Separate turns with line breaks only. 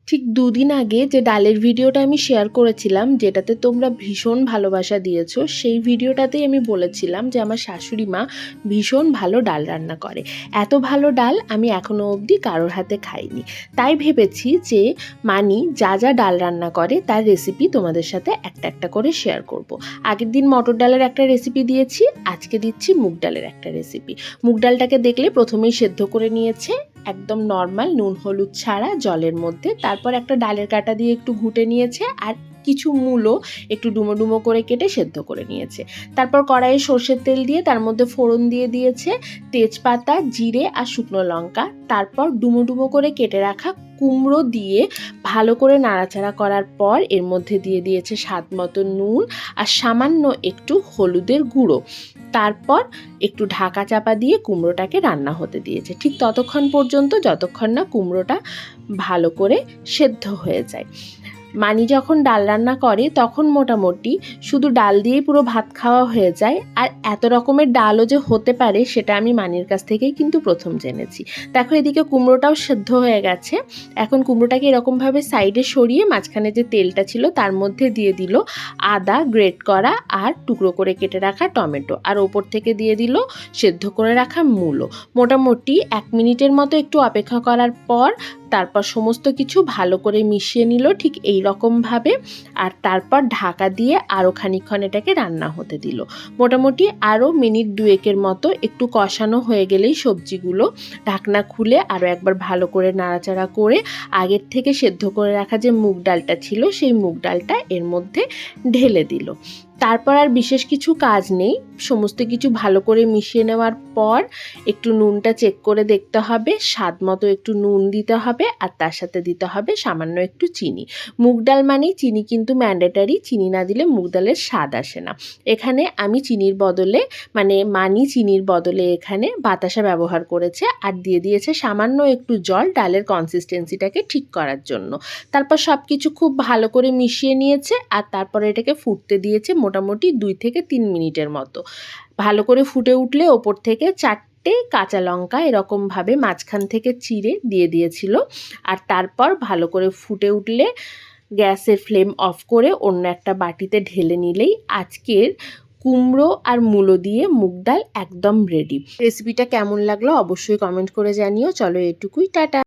ঠিক দুদিন আগে যে ডালের ভিডিওটা আমি শেয়ার করেছিলাম, যেটাতে তোমরা ভীষণ ভালোবাসা দিয়েছো, সেই ভিডিওটাতেই আমি বলেছিলাম যে আমার শাশুড়ি মা ভীষণ ভালো ডাল রান্না করে। এত ভালো ডাল আমি এখনও অবধি কারোর হাতে খাইনি। তাই ভেবেছি যে মানি যা যা ডাল রান্না করে তার রেসিপি তোমাদের সাথে একটা একটা করে শেয়ার করব। আগের দিন মটর ডালের একটা রেসিপি দিয়েছি, আজকে দিচ্ছি মুগ ডালের একটা রেসিপি। মুগ ডালটাকে দেখলে প্রথমেই সেদ্ধ করে নিয়েছে একদম নর্মাল নুন হলুদ ছাড়া জলের মধ্যে। তারপর একটা ডালের কাঁটা দিয়ে একটু ঘুটে নিয়েছে আর কিছু মূলো একটু ডুমো ডুমো করে কেটে সেদ্ধ করে নিয়েছে। তারপর কড়াইয়ে সর্ষের তেল দিয়ে তার মধ্যে ফোড়ন দিয়ে দিয়েছে তেজপাতা, জিরে আর শুকনো লঙ্কা। তারপর ডুমো ডুমো করে কেটে রাখা কুমড়ো দিয়ে ভালো করে নাড়াচাড়া করার পর এর মধ্যে দিয়ে দিয়েছে স্বাদ মতো নুন আর সামান্য একটু হলুদের গুঁড়ো। তারপর একটু ঢাকা চাপা দিয়ে কুমড়োটাকে রান্না হতে দিয়েছে, ঠিক ততক্ষণ পর্যন্ত যতক্ষণ না কুমড়োটা ভালো করে সেদ্ধ হয়ে যায়। মানি যখন ডাল রান্না করে তখন মোটামুটি শুধু ডাল দিয়েই পুরো ভাত খাওয়া হয়ে যায়। আর এত রকমের ডালও যে হতে পারে সেটা আমি মানির কাছ থেকেই কিন্তু প্রথম জেনেছি। দেখো এদিকে কুমড়োটাও সেদ্ধ হয়ে গেছে। এখন কুমড়োটাকে এরকমভাবে সাইডে সরিয়ে মাঝখানে যে তেলটা ছিল তার মধ্যে দিয়ে দিল আদা গ্রেট করা আর টুকরো করে কেটে রাখা টমেটো, আর ওপর থেকে দিয়ে দিল সেদ্ধ করে রাখা মূলো। মোটামুটি 1 মিনিটের মতো একটু অপেক্ষা করার পর তারপর সমস্ত কিছু ভালো করে মিশিয়ে নিল ঠিক এই রকমভাবে। আর তারপর ঢাকা দিয়ে আরও খানিকক্ষণ এটাকে রান্না হতে দিল। মোটামুটি আরও মিনিট 2-এর মতো একটু কষানো হয়ে গেলেই সবজিগুলো ঢাকনা খুলে আরও একবার ভালো করে নাড়াচাড়া করে আগের থেকে সেদ্ধ করে রাখা যে মুগ ডালটা ছিল সেই মুগ ডালটা এর মধ্যে ঢেলে দিল। তারপর আর বিশেষ কিছু কাজ নেই। সমস্ত কিছু ভালো করে মিশিয়ে নেওয়ার পর একটু নুনটা চেক করে দেখতে হবে, স্বাদ মতো একটু নুন দিতে হবে আর তার সাথে দিতে হবে সামান্য একটু চিনি। মুগ ডাল মানেই চিনি কিন্তু ম্যান্ডেটারি, চিনি না দিলে মুগ ডালের স্বাদ আসে না। এখানে আমি চিনির বদলে মানি চিনির বদলে এখানে বাতাসা ব্যবহার করেছে আর দিয়ে দিয়েছে সামান্য একটু জল ডালের কনসিস্টেন্সিটাকে ঠিক করার জন্য। তারপর সব কিছু খুব ভালো করে মিশিয়ে নিয়েছে আর তারপরে এটাকে ফুটতে দিয়েছে মোটামুটি 2 থেকে 3 মিনিটের মতো। ভালো করে ফুটে উঠলে ওপর থেকে 4টে কাঁচা লঙ্কা এরকমভাবে মাঝখান থেকে চিড়ে দিয়ে দিয়েছিল। আর তারপর ভালো করে ফুটে উঠলে গ্যাসের ফ্লেম অফ করে অন্য একটা বাটিতে ঢেলে নিলেই আজকের কুমড়ো আর মূলো দিয়ে মুগ ডাল একদম রেডি। রেসিপিটা কেমন লাগলো অবশ্যই কমেন্ট করে জানিও। চলো এটুকুই, টাটা।